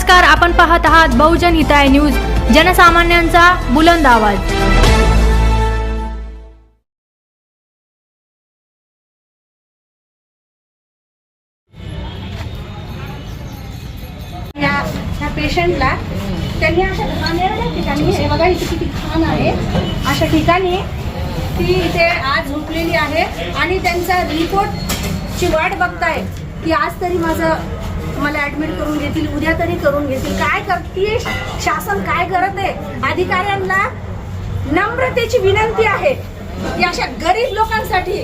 नमस्कार, आपण पाहत आहात बहुजन हिताय न्यूज, जनसामान्यांचा बुलंद आवाज। या पेशंटला त्यांनी अशा घाणेरड्या ठिकाणी, हे बघा इथे किती घाण आहे, अशा ठिकाणी ती इथे आज झोपलेली आहे आणि त्यांचा रिपोर्टची वाट बघताय की आज तरी मला ऍडमिट करून घेतील, उद्या तरी करून घेतील। काय करते शासन, काय करत आहे? अधिकाऱ्यांना नम्रतेची विनंती आहे की अशा गरीब लोकांसाठी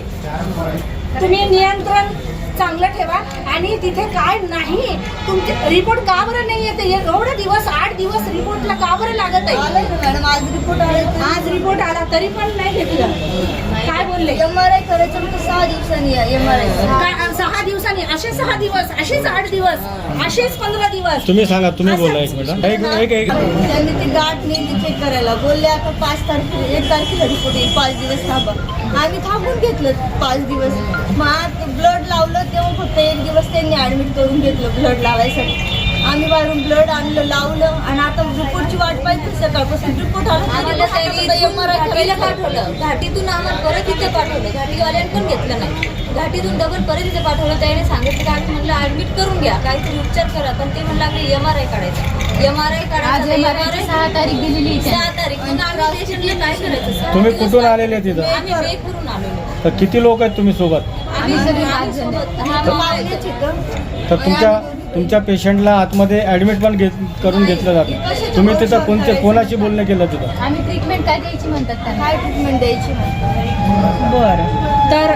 तुम्ही नियंत्रण चांगलं ठेवा आणि तिथे काय नाही, तुमचे रिपोर्ट का बरं नाही येते? एवढे दिवस 8 दिवस रिपोर्टला का बरं लागत आहे? मॅडम आज रिपोर्ट आला तरी पण नाही घेतलं। काय बोलले? MRI करायचं तर 6 दिवसांनी MRI 6 दिवसांनी, असे 6 दिवस, असेच 8 दिवस, असेच 15 दिवस। तुम्ही सांगा, तुम्ही बोला एक मिनिट। त्यांनी ती गाठ नेली चेक करायला, बोलले आता 1 तारखेला रिपोर्ट येईल, 5 दिवस थांबा। आम्ही थांबून घेतलं 5 दिवस, मग ब्लड लावलं तेव्हा फक्त 1 दिवस त्यांनी ऍडमिट करून घेतलं ब्लड लावायसाठी। आम्ही बाहेरून ब्लड आणलं, लावलं आणि आता रिपोर्टची वाट पाहिजे। सकाळपासून रिपोर्ट आला, घाटीला पाठवलं, घाटीतून आम्हाला परत इथे पाठवलं, घाटीवाल्यांनी पण घेतलं नाही, घाटीतून डबल परत इथे पाठवलं। त्याने सांगितलं की म्हणलं ऍडमिट करून घ्या, काहीतरी उपचार करा, पण ते म्हणलं लागले MRI काढायचा, MRI काढायचा। 6 तारीख दिलेली, 6 तारीख मग आम्ही पेशंटला काय करायचं? तुम्ही कुठून आलेले तिथं? आम्ही बेकवरून आलेलो। तर किती लोक आहेत तुम्ही सोबत? आम्ही सगळे 5 जण। तर तुमच्या पेशंटला आतमध्ये ऍडमिट पण करून घेतलं जातं। तुम्ही तिथं कोणाशी बोलणं केलं तिथं? आम्ही ट्रीटमेंट काय द्यायची म्हणतात त्यांना? काय ट्रीटमेंट द्यायची म्हणतात? बरं, तर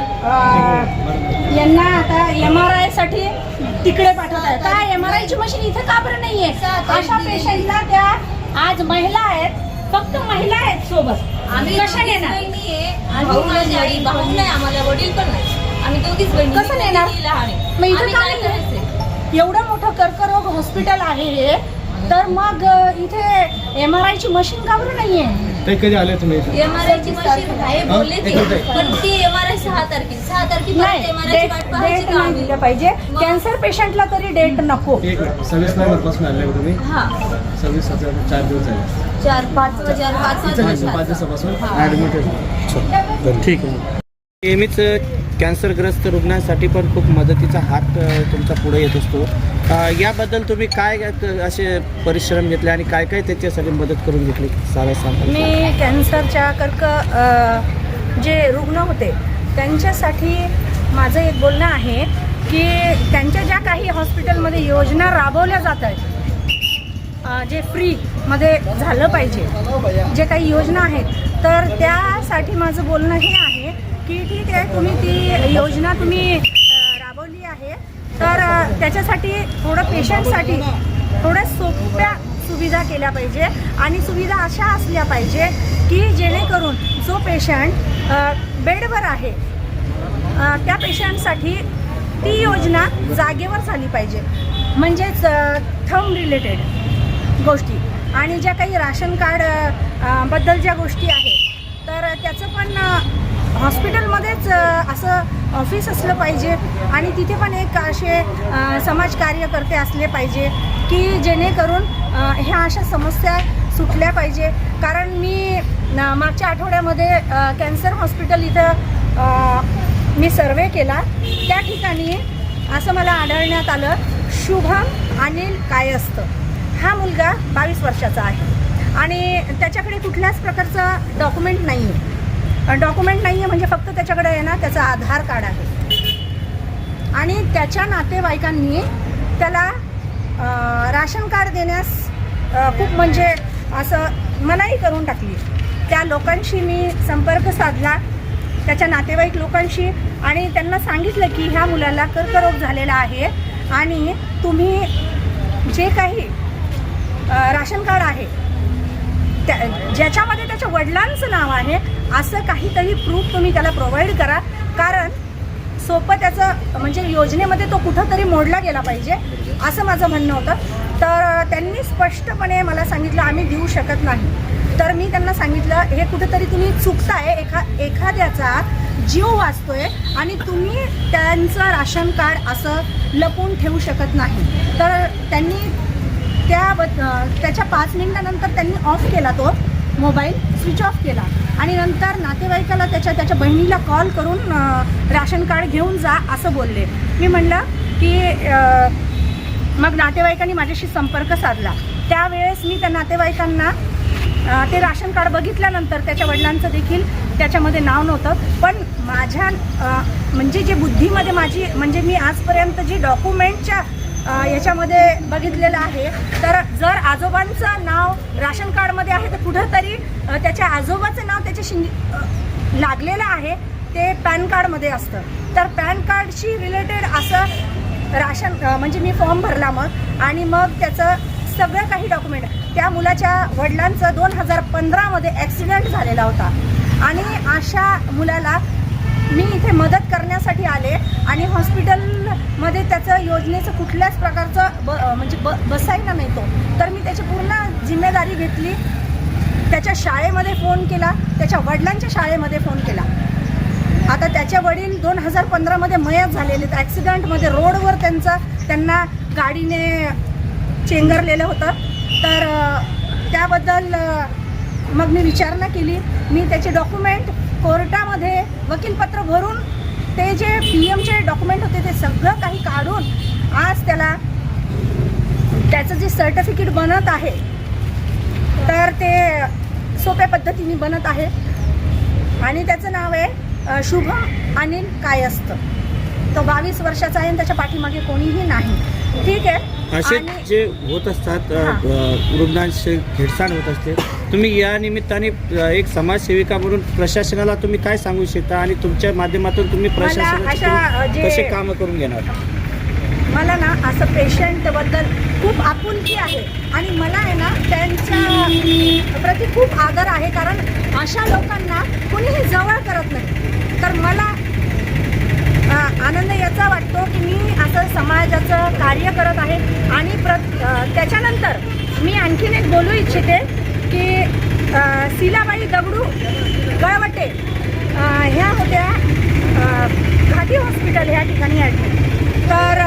यांना आता MRI साठी तिकडे पाठवताय। काय MRI ची मशीन इथे का बरं नाहीये? अशा पेशंटला त्या आज महिला आहेत, फक्त महिला आहेत सोबत, आम्ही कशा येणार? भाऊ नाही, भाऊ नाही, आम्हाला वडील पण नाही, आम्ही दोघीच बहिणी। कसं नेणार? लहान आहे, मग इथं आम्ही काय काय करायचं? एवढं मोठं कर्करोग हॉस्पिटल आहे हे, तर मग इथे MRI ची मशीन का बरं नाहीये? ते कधी आले तुम्ही? MRI ची मशीन आहे बोलले ते, पण ती MRI 6 तारखेपर्यंत MRI वाट पाहायची डेट का नाही आम्ही? दिलं पाहिजे। कॅन्सर पेशंटला तरी डेट नको। 26 नोव्हेंबरपासून आले तुम्ही? हा 26 4 दिवस झाले, 4-5 दिवसापासून ऍडमिट आहे। ठीक आहे। नेहमीच कॅन्सरग्रस्त रुग्णांसाठी पण खूप मदतीचा हात तुमचा पुढे येत असतो। याबद्दल तुम्ही काय असे परिश्रम घेतले आणि काय काय त्याच्यासाठी मदत करून घेतली सारा सांगा। मी कॅन्सरच्या जे रुग्ण होते त्यांच्यासाठी माझं एक बोलणं आहे की त्यांच्या ज्या काही हॉस्पिटलमध्ये योजना राबवल्या जात आहेत, जे फ्रीमध्ये झालं पाहिजे, जे काही योजना आहेत, तर त्यासाठी माझं बोलणं हे आहे की ठीक आहे, तुम्ही ती योजना राबवली आहे, तर त्याच्यासाठी थोडं पेशंटसाठी थोड्या सोप्या सुविधा केल्या पाहिजे आणि सुविधा अशा असल्या पाहिजे की जेणेकरून जो पेशंट बेडवर आहे त्या पेशंटसाठी ती योजना जागेवर झाली पाहिजे। म्हणजेच थंब रिलेटेड गोष्टी आणि ज्या काही राशन कार्ड बद्दल ज्या गोष्टी आहेत, तर त्याचं पण हॉस्पिटलमध्येच असं ऑफिस असलं पाहिजे आणि तिथे पण एक असे समाजकार्यकर्ते असले पाहिजे की जेणेकरून ह्या अशा समस्या सुटल्या पाहिजे। कारण मी मागच्या आठवड्यामध्ये कॅन्सर हॉस्पिटल इथं मी सर्वे केला, त्या ठिकाणी असं मला आढळण्यात आलं, शुभम अनिल कायस्थ हा मुलगा 22 वर्षाचा आहे आणि त्याच्याकडे कुठल्याच प्रकारचं डॉक्युमेंट नाही आहे। डॉक्युमेंट नाही आहे म्हणजे फक्त त्याच्याकडे आहे ना त्याचं आधार कार्ड आहे आणि त्याच्या नातेवाईकांनी त्याला राशन कार्ड देण्यास खूप म्हणजे असं मनाई करून टाकली। त्या लोकांशी मी संपर्क साधला, त्याच्या नातेवाईक लोकांशी, आणि त्यांना सांगितलं की ह्या मुलाला कर्करोग झालेला आहे आणि तुम्ही जे काही राशन कार्ड आहे ज्याच्यामध्ये त्याच्या वडिलांचं नाव आहे असं काहीतरी प्रूफ तुम्ही त्याला प्रोव्हाइड करा, कारण सोपं त्याचं म्हणजे योजनेमध्ये तो कुठंतरी मोडला गेला पाहिजे असं माझं म्हणणं होतं। तर त्यांनी स्पष्टपणे मला सांगितलं आम्ही देऊ शकत नाही। तर मी त्यांना सांगितलं हे कुठंतरी तुम्ही चुकताय, एखाद्याचा जीव वाचतोय आणि तुम्ही त्यांचं राशन कार्ड असं लपवून ठेवू शकत नाही। तर त्यांनी त्याच्या 5 मिनिटानंतर त्यांनी ऑफ केला तो मोबाईल, स्विच ऑफ केला आणि नंतर नातेवाईकाला त्याच्या बहिणीला कॉल करून राशन कार्ड घेऊन जा असं बोलले. मी म्हणलं की मग नातेवाईकांनी माझ्याशी संपर्क साधला. त्यावेळेस मी त्या नातेवाईकांना ते राशन कार्ड बघितल्यानंतर त्याच्या वडिलांचं देखील त्याच्यामध्ये नाव नव्हतं. पण माझ्या म्हणजे जे बुद्धीमध्ये माझी म्हणजे मी आजपर्यंत जी डॉक्युमेंटच्या याच्यामध्ये बघितलेलं आहे, तर जर आजोबांचं नाव राशन कार्डमध्ये आहे तर कुठंतरी त्याच्या आजोबाचं नाव त्याच्याशी लागलेलं आहे, ते पॅन कार्डमध्ये असतं. तर पॅन कार्डशी रिलेटेड असं राशन म्हणजे मी फॉर्म भरला मग आणि मग त्याचं सगळं काही डॉक्युमेंट. त्या मुलाच्या वडिलांचं 2015मध्ये ॲक्सिडेंट झालेला होता आणि अशा मुलाला मी इथे मदत करण्यासाठी आले आणि हॉस्पिटलमध्ये त्याचं योजनेचं कुठल्याच प्रकारचं म्हणजे बसायला नाही तो. तर मी त्याची पूर्ण जिम्मेदारी घेतली. त्याच्या शाळेमध्ये फोन केला, त्याच्या वडिलांच्या शाळेमध्ये फोन केला. आता त्याचे वडील 2015मध्ये मयत झालेले, ॲक्सिडेंटमध्ये रोडवर त्यांना गाडीने चेंगरलेलं होतं. तर त्याबद्दल मग मी विचारणा केली. मी त्याचे डॉक्युमेंट कोर्टामध्ये वकीलपत्र भरून ते जे PM चे डॉक्युमेंट होते ते सगळं काही काढून आज त्याचं जे सर्टिफिकेट बनत आहे तर ते सोप्या पद्धतीने बनत आहे आणि त्याचं नाव आहे शुभम अनिल कायस्थ. तो 22 वर्षाचा आहे आणि त्याच्या पाठीमागे कोणीही नाही. ठीक आहे. असे जे होत असतात रुग्णांशी हेळसांड होत असते, तुम्ही या निमित्ताने एक समाजसेविका म्हणून प्रशासनाला तुम्ही काय सांगू शकता आणि तुमच्या माध्यमातून तुम्ही प्रशासनाचे कसे कामं करून घेणार? मला ना असं पेशंटबद्दल खूप आपुलकी आहे आणि मला आहे ना त्यांच्या प्रति खूप आदर आहे, कारण अशा लोकांना कुणीही जवळ करत नाही. तर मला आनंद याचा वाटतो की मी असं समाजाचं कार्य करत आहे. आणि त्याच्यानंतर मी आणखीन एक बोलू इच्छिते की सीलाबाई दगडू गळवटे ह्या होत्या घाटी हॉस्पिटल ह्या ठिकाणी ॲडमिट. तर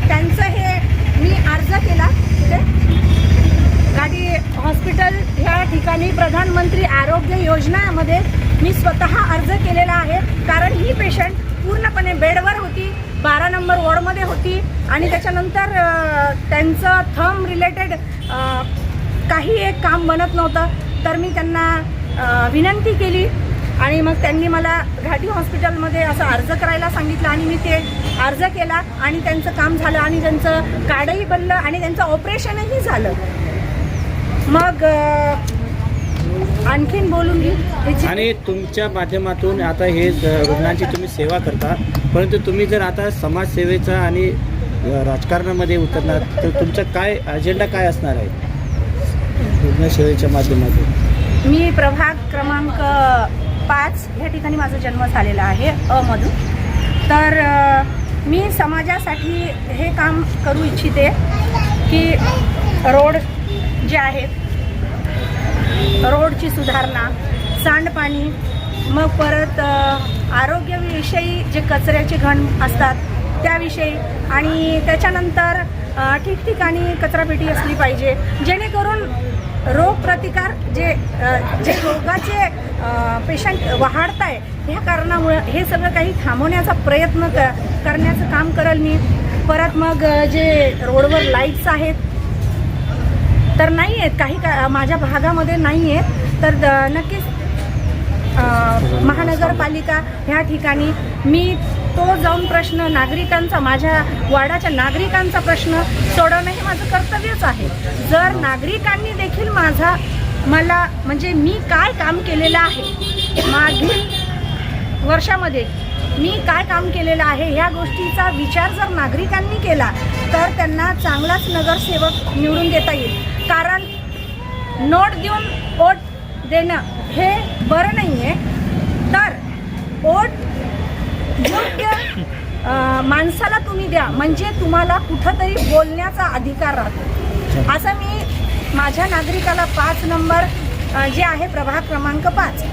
त्यांचं हे मी अर्ज केला तिथे घाटी हॉस्पिटल ह्या ठिकाणी प्रधानमंत्री आरोग्य योजनेमध्ये मी स्वतः अर्ज केलेला आहे. कारण ही पेशंट पूर्णपणे बेडवर होती, 12 नंबर वॉर्डमध्ये होती आणि त्याच्यानंतर त्यांचं थंब रिलेटेड काही एक काम बनत नव्हतं. तर मी त्यांना विनंती केली आणि मग त्यांनी मला घाटी हॉस्पिटलमध्ये असं अर्ज करायला सांगितलं आणि मी ते अर्ज केला आणि त्यांचं काम झालं आणि त्यांचं कार्डही बनलं आणि त्यांचं ऑपरेशनही झालं. मग आणखीन बोलून घेऊ. आणि तुमच्या माध्यमातून आता हे रुग्णांची तुम्ही सेवा करता, परंतु तुम्ही जर आता समाजसेवेचा आणि राजकारणामध्ये उतरणार तर तुमचा काय अजेंडा काय असणार आहे रुग्णसेवेच्या माध्यमातून? मी प्रभाग क्रमांक 5 ह्या ठिकाणी माझा जन्म झालेला आहे मधून. तर मी समाजासाठी हे काम करू इच्छिते की रोड जे आहेत, रोडची सुधारणा, सांडपाणी, मग परत आरोग्याविषयी जे कचऱ्याचे घण असतात त्याविषयी आणि त्याच्यानंतर ठिकठिकाणी कचरापेटी असली पाहिजे जेणेकरून रोगप्रतिकार जे रोगाचे पेशंट वाढत आहे ह्या कारणामुळे हे सगळं काही थांबवण्याचा प्रयत्न करण्याचं काम करेल मी. परत मग जे रोडवर लाईट्स आहेत तर नाही आहेत, काही माझ्या भागामध्ये नाही आहेत, तर नक्कीच महानगरपालिका ह्या ठिकाणी मी तो जाऊन प्रश्न नागरिकांचा, माझ्या वार्डाच्या नागरिकांचा प्रश्न सोडवणं हे माझं कर्तव्यच आहे. जर नागरिकांनी देखील मला म्हणजे मी काय काम केलेलं आहे मागील वर्षामध्ये, मी काय काम केलेलं आहे ह्या गोष्टीचा विचार जर नागरिकांनी केला तर त्यांना चांगलाच नगरसेवक निवडून देता येईल. कारण नोट देऊन वोट देणं हे बरं नाही आहे, तर वोट योग्य माणसाला तुम्ही द्या म्हणजे तुम्हाला कुठंतरी बोलण्याचा अधिकार राहतो. असं मी माझ्या नागरिकाला 5 नंबर जे आहे प्रभाग क्रमांक 5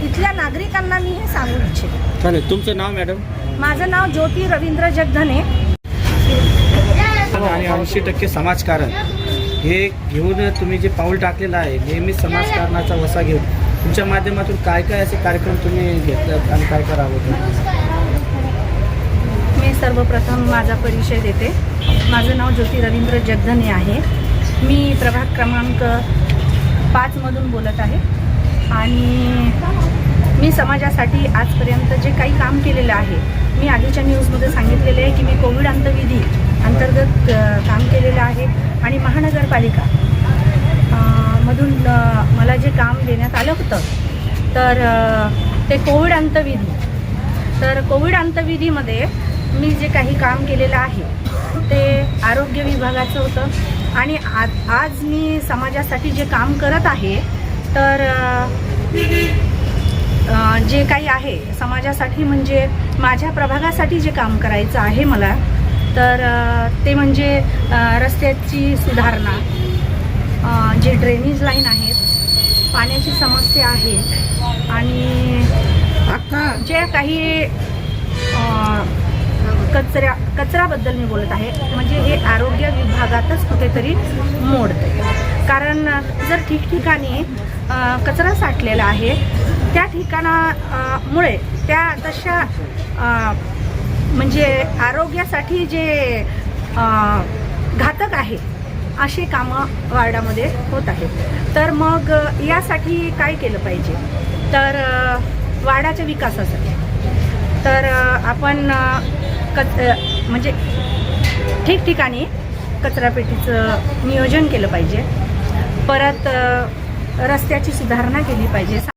इथल्या नागरिकांना मी हे सांगू इच्छिते. चालेल. तुमचं नाव मॅडम? माझं नाव ज्योती रवींद्र जगधने आणि 80% समाजकारण हे घेऊन तुम्ही जे पाऊल टाकलेलं आहे नेहमीच समाजकारणाचा वसा घेऊन तुमच्या माध्यमातून काय काय असे कार्यक्रम तुम्ही घेतलात आणि काय काय राबवतात? मी सर्वप्रथम माझा परिचय देते. माझं नाव ज्योती रवींद्र जगधने आहे. मी प्रभाग क्रमांक 5मधून बोलत आहे आणि मी समाजासाठी आजपर्यंत जे काही काम केलेलं आहे, मी आधीच्या न्यूजमध्ये सांगितलेले आहे की मी कोविड अंतविधी अंतर्गत काम केलेलं आहे आणि महानगरपालिका मधून मला जे काम देण्यात आलं होतं तर ते कोविड अंतविधी. तर कोविड अंतविधीमध्ये मी जे काही काम केलेलं आहे ते आरोग्य विभागाचं होतं आणि आज मी समाजासाठी जे काम करत आहे तर जे काही आहे समाजासाठी म्हणजे माझ्या प्रभागासाठी जे काम करायचं आहे मला तर ते म्हणजे रस्त्याची सुधारणा, जे ड्रेनेज लाईन आहेत, पाण्याची समस्या आहे आणि जे काही कचऱ्याबद्दल मी बोलत आहे. म्हणजे हे आरोग्य विभागातच कुठेतरी मोडते. कारण जर ठिकठिकाणी कचरा साठलेला आहे त्या ठिकाणामुळे त्या तशा म्हणजे आरोग्यासाठी जे घातक आहे अशी कामं वार्डामध्ये होत आहेत. तर मग यासाठी काय केलं पाहिजे तर वार्डाच्या विकासासाठी तर आपण म्हणजे ठिकठिकाणी कचरापेटीचं नियोजन केलं पाहिजे. परत रस्त्याची सुधारणा केली पाहिजे.